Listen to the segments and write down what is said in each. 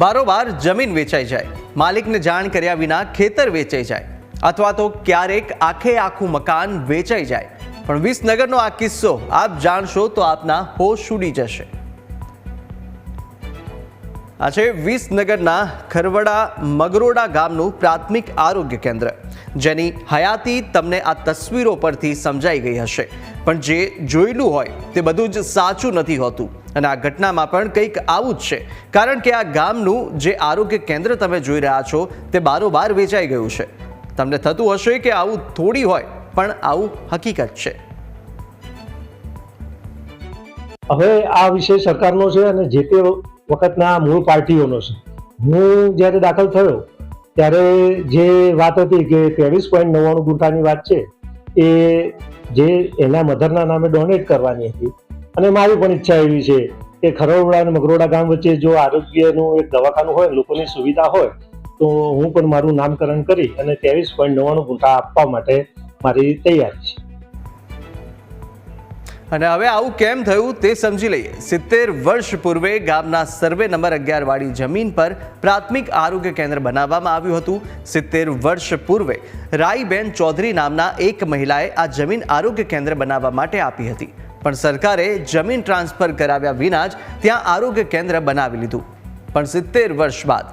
બારોબાર જમીન વેચાઈ જાય, માલિકને જાણ કર્યા વિના ખેતર વેચાઈ જાય અથવા તો ક્યારેક આખું મકાન વેચાઈ જાય, પણ વિસનગરનો આ કિસ્સો આપ જાણશો તો આપના હોશ ઉડી જશે। આ છે વિસનગરના ખરવડા મગરોડા ગામનું પ્રાથમિક આરોગ્ય કેન્દ્ર, જેની હયાતી તમને આ તસવીરો પરથી સમજાઈ ગઈ હશે, પણ જે જોયેલું હોય તે બધું જ સાચું નથી હોતું અને આ ઘટનામાં પણ કંઈક આવું જ છે, કારણ કે આ ગામનું જે આરોગ્ય કેન્દ્ર તમે જોઈ રહ્યા છો તે બારોબાર વેચાઈ ગયું છે। તમને થતું હશે કે આવું થોડી હોય, પણ આવું હકીકત છે। હવે આ વિષય સરકારનો છે અને જે તે વખતના મૂળ પાર્ટીઓનો છે। હું જ્યારે દાખલ થયો ત્યારે જે વાત હતી કે 23.99 ગુંઠાની વાત છે એ જે એના મધરના નામે ડોનેટ કરવાની હતી, અને મારી પણ ઈચ્છા એવી છે કે ખરવડા અને મગરોડા ગામ વચ્ચે જો આરોગ્યનું એક દવાખાનું હોય, લોકોની સુવિધા હોય, તો હું પણ મારું નામકરણ કરી અને 23.99 ગુંઠા આપવા માટે મારી તૈયારી છે। અને હવે આવું કેમ થયું તે સમજી લઈએ। 70 વર્ષ પૂર્વે ગામના સર્વે નંબર 11 વાળી જમીન પર પ્રાથમિક આરોગ્ય કેન્દ્ર બનાવવામાં આવ્યું હતું। 70 વર્ષ પૂર્વે રાઈબેન ચૌધરી નામના એક મહિલાએ આ જમીન આરોગ્ય કેન્દ્ર બનાવવા માટે આપી હતી, પણ સરકારે જમીન ટ્રાન્સફર કરાવ્યા વિના જ ત્યાં આરોગ્ય કેન્દ્ર બનાવી લીધું। પણ 70 વર્ષ બાદ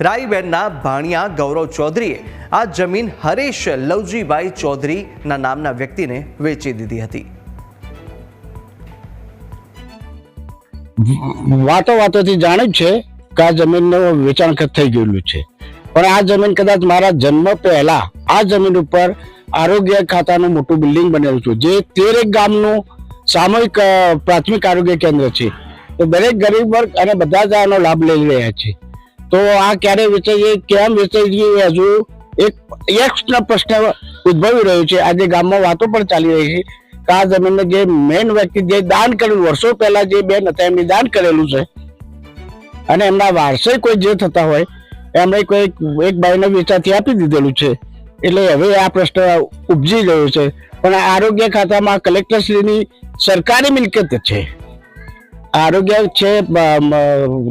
રાઈબેનના ભાણિયા ગૌરવ ચૌધરીએ આ જમીન હરેશ લવજીભાઈ ચૌધરીના નામના વ્યક્તિને વેચી દીધી હતી। વાતોથી જાણ્યું છે કે આ જમીનનું વેચાણ થઈ ગયેલું છે, પણ આ જમીન કદાચ મારા જન્મ પહેલા આ જમીન ઉપર આરોગ્ય ખાતાનું મોટું બિલ્ડિંગ બનેલું છે, જે 13 ગામનું સામૂહિક પ્રાથમિક આરોગ્ય કેન્દ્ર છે। તો દરેક ગરીબ વર્ગ અને બધા જ આનો લાભ લઈ રહ્યા છે। તો આ ક્યારે વેચાઈ ગઈ, કેમ વેચાઈ ગઈ, હજુ એક પ્રશ્ન ઉદ્ભવી રહ્યો છે। આજે ગામમાં વાતો પણ ચાલી રહી છે કે આ જમીનને જે મેઇન વ્યક્તિ જે દાન કરેલું, વર્ષો પહેલા જે બેન હતા એમને દાન કરેલું છે, અને એમના વારસે કોઈ જે થતા હોય એમણે કોઈ એક ભાઈને વેચાથી આપી દીધેલું છે, એટલે હવે આ પ્રશ્ન ઉપજી ગયો છે। પણ આરોગ્ય ખાતામાં કલેક્ટરશ્રીની સરકારી મિલકત છે, આરોગ્ય છે,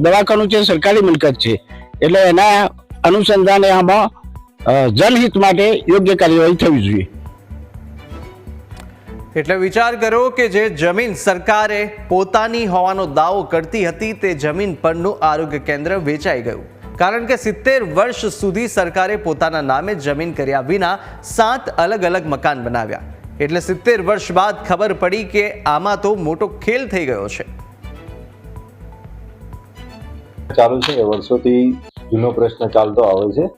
દવાખાનું છે, સરકારી મિલકત છે, એટલે એના અનુસંધાને આમાં જનહિત માટે યોગ્ય કાર્યવાહી થવી જોઈએ। એટલે વિચાર કરો કે જે જમીન સરકારે પોતાની હોવાનો દાવો કરતી હતી તે જમીન પરનું આરોગ્ય કેન્દ્ર વેચાઈ ગયું, કારણ કે 70 વર્ષ સુધી સરકારે પોતાના નામે જમીન કર્યા વિના 7 અલગ અલગ મકાન બનાવ્યા। એટલે 70 વર્ષ બાદ ખબર પડી કે આમાં તો મોટો ખેલ થઈ ગયો છે। ચાલુ છે વર્ષોથી જૂનો પ્રશ્ન ચાલતો આવે છે,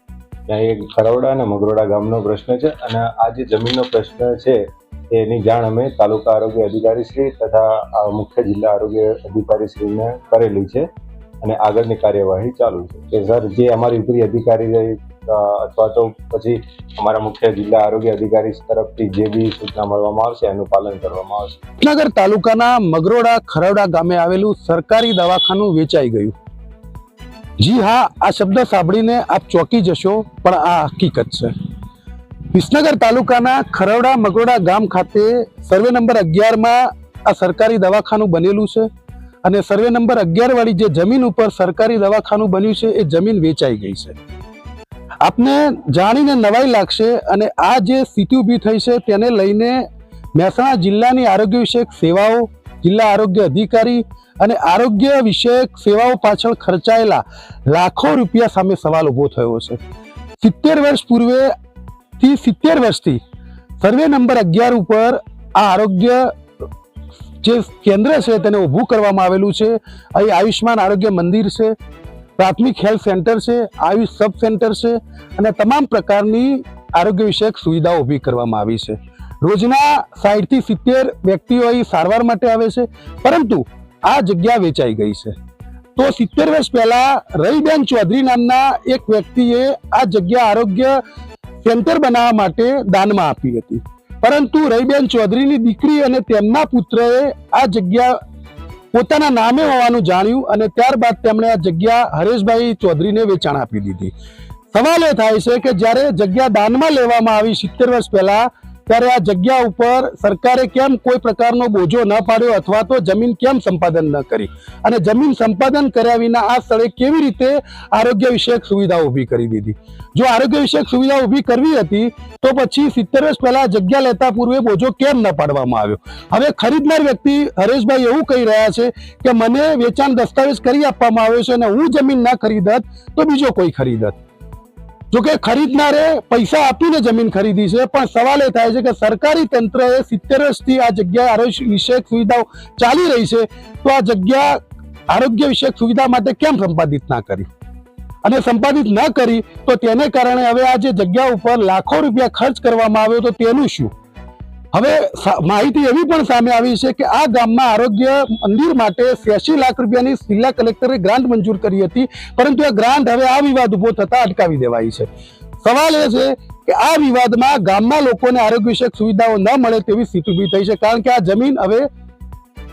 ત્યાં એક ખરવડા અને મગરોડા ગામનો પ્રશ્ન છે, અને આ જે જમીનનો પ્રશ્ન છે એની જાણ અમે તાલુકા આરોગ્ય અધિકારી શ્રી તથા મુખ્ય જિલ્લા આરોગ્ય અધિકારી શ્રીને કરેલી છે, અને આગળની કાર્યવાહી ચાલુ છે કે સર જે અમારી ઉપરી અધિકારી અથવા તો પછી અમારા મુખ્ય જિલ્લા આરોગ્ય અધિકારી તરફથી જે બી સૂચના મળવામાં આવશે એનું પાલન કરવામાં આવશે। વિસનગર તાલુકાના મગરોડા ખરવડા ગામે આવેલું સરકારી દવાખાનું વેચાઈ ગયું। જી હા, આ શબ્દ સાંભળીને આપ ચોંકી જશો, પણ આ હકીકત છે। વિસનગર તાલુકાના ખરવડા મગરોડા ગામ ખાતે સર્વે નંબર 11માં આ સરકારી દવાખાનું બનેલું છે, અને સર્વે નંબર 11 વાળી જે જમીન ઉપર સરકારી દવાખાનું બન્યું છે એ જમીન વેચાઈ ગઈ છે। આપને જાણીને નવાઈ લાગશે, અને આ જે સ્થિતિ ઊભી થઈ છે તેને લઈને મહેસાણા જિલ્લાની આરોગ્ય વિષયક સેવાઓ, જિલ્લા આરોગ્ય અધિકારી અને આરોગ્ય વિષયક સેવાઓ પાછળ ખર્ચાયેલા લાખો રૂપિયા સામે સવાલ ઊભો થયો છે। 70 વર્ષ પૂર્વે 70 વર્ષથી સર્વે નંબર 11 ઉપર આ આરોગ્ય જે કેન્દ્ર છે તેને ઊભું કરવામાં આવેલું છે। અહીં આયુષ્માન આરોગ્ય મંદિર છે, પ્રાથમિક હેલ્થ સેન્ટર છે, આયુષ સબ સેન્ટર છે, અને તમામ પ્રકારની આરોગ્ય વિષયક સુવિધાઓ ઊભી કરવામાં આવી છે। રોજના 60 થી 70 વ્યક્તિઓ અહીં સારવાર માટે આવે છે, પરંતુ આ જગ્યા વેચાઈ ગઈ છે। તો 70 વર્ષ પહેલા રઈબેન ચૌધરી નામના એક વ્યક્તિએ આ જગ્યા આરોગ્ય સેન્ટર બનાવવા માટે દાનમાં આપી હતી, પરંતુ રઈબેન ચૌધરીની દીકરી અને તેમના પુત્રએ આ જગ્યા પોતાના નામે હોવાનું જાણ્યું, અને ત્યારબાદ તેમણે આ જગ્યા હરેશભાઈ ચૌધરીને વેચાણ આપી દીધી। સવાલ એ થાય છે કે જ્યારે જગ્યા દાનમાં લેવામાં આવી 70 વર્ષ પહેલા, ત્યારે આ જગ્યા ઉપર સરકારે કેમ કોઈ પ્રકારનો બોજો ન પાડ્યો અથવા તો જમીન કેમ સંપાદન ન કરી અને જમીન સંપાદન કર્યા વિના આ સ્થળે કેવી રીતે આરોગ્ય વિષયક સુવિધાઓ ઊભી કરી દીધી? જો આરોગ્ય વિષયક સુવિધા ઊભી કરવી હતી તો પછી 70 વર્ષ પહેલા જગ્યા લેતા પૂર્વે બોજો કેમ ન પાડવામાં આવ્યો? હવે ખરીદનાર વ્યક્તિ હરેશભાઈ એવું કહી રહ્યા છે કે મને વેચાણ દસ્તાવેજ કરી આપવામાં આવ્યો છે અને હું જમીન ના ખરીદત તો બીજો કોઈ ખરીદત. જોકે ખરીદનારે પૈસા આપીને જમીન ખરીદી છે, પણ સવાલ એ થાય છે કે સરકારી તંત્રએ 70 વર્ષથી આ જગ્યાએ આરોગ્ય વિષયક સુવિધાઓ ચાલી રહી છે, તો આ જગ્યા આરોગ્ય વિષયક સુવિધા માટે કેમ સંપાદિત ના કરી? અને સંપાદિત ન કરી તો તેને કારણે હવે આ જે જગ્યા ઉપર લાખો રૂપિયા ખર્ચ કરવામાં આવ્યો તો તેનું શું? હવે માહિતી એવી પણ સામે આવી છે કે આ ગામમાં આરોગ્ય મંદિર માટે 86 લાખ રૂપિયાની જિલ્લા કલેક્ટરે ગ્રાન્ટ મંજૂર કરી હતી, પરંતુ આ ગ્રાન્ટ હવે આ વિવાદ ઉભો થતા અટકાવી દેવાઈ છે. સવાલ એ છે કે આ વિવાદમાં ગામના લોકોને આરોગ્ય વિષયક સુવિધાઓ ન મળે તેવી સ્થિતિ ઊભી થઈ છે, કારણ કે આ જમીન હવે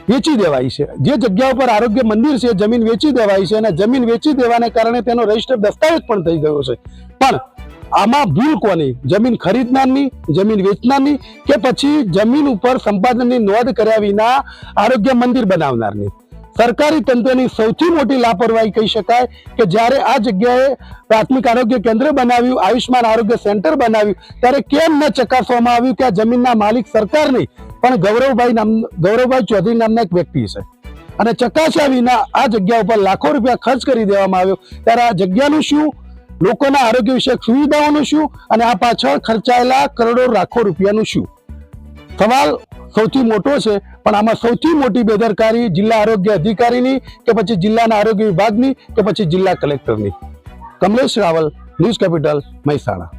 વેચી દેવાઈ છે. જે જગ્યા ઉપર આરોગ્ય મંદિર છે જમીન વેચી દેવાઈ છે અને જમીન વેચી દેવાને કારણે તેનો રજીસ્ટર દસ્તાવેજ પણ થઈ ગયો છે. પણ આમાં ભૂલ કોની? જમીન ખરીદનારની, જમીન વેચનારની, કે પછી જમીન ઉપર સંપાદનની નોંધ કર્યા વિના આરોગ્ય મંદિર બનાવનારની? સરકારી તંત્રની સૌથી મોટી લાપરવાહી કહી શકાય કે જ્યારે આ જગ્યાએ પ્રાથમિક આરોગ્ય કેન્દ્ર બનાવ્યું, આયુષ્માન આરોગ્ય સેન્ટર બનાવ્યું, ત્યારે કેમ ન ચકાસવામાં આવ્યું કે આ જમીનના માલિક સરકાર નહીં પણ ગૌરવભાઈ ચૌધરી નામના એક વ્યક્તિ છે, અને ચકાસ્યા વિના આ જગ્યા ઉપર લાખો રૂપિયા ખર્ચ કરી દેવામાં આવ્યો. ત્યારે આ જગ્યાનું શું, લોકોના આરોગ્ય વિષયક સુવિધાઓનું શું, અને આ પાછળ ખર્ચાયેલા કરોડો લાખો રૂપિયાનું શું? સવાલ સૌથી મોટો છે, પણ આમાં સૌથી મોટી બેદરકારી જિલ્લા આરોગ્ય અધિકારીની કે પછી જિલ્લાના આરોગ્ય વિભાગની કે પછી જિલ્લા કલેક્ટરની. Kamlesh Raval, News Capital, Mehsana.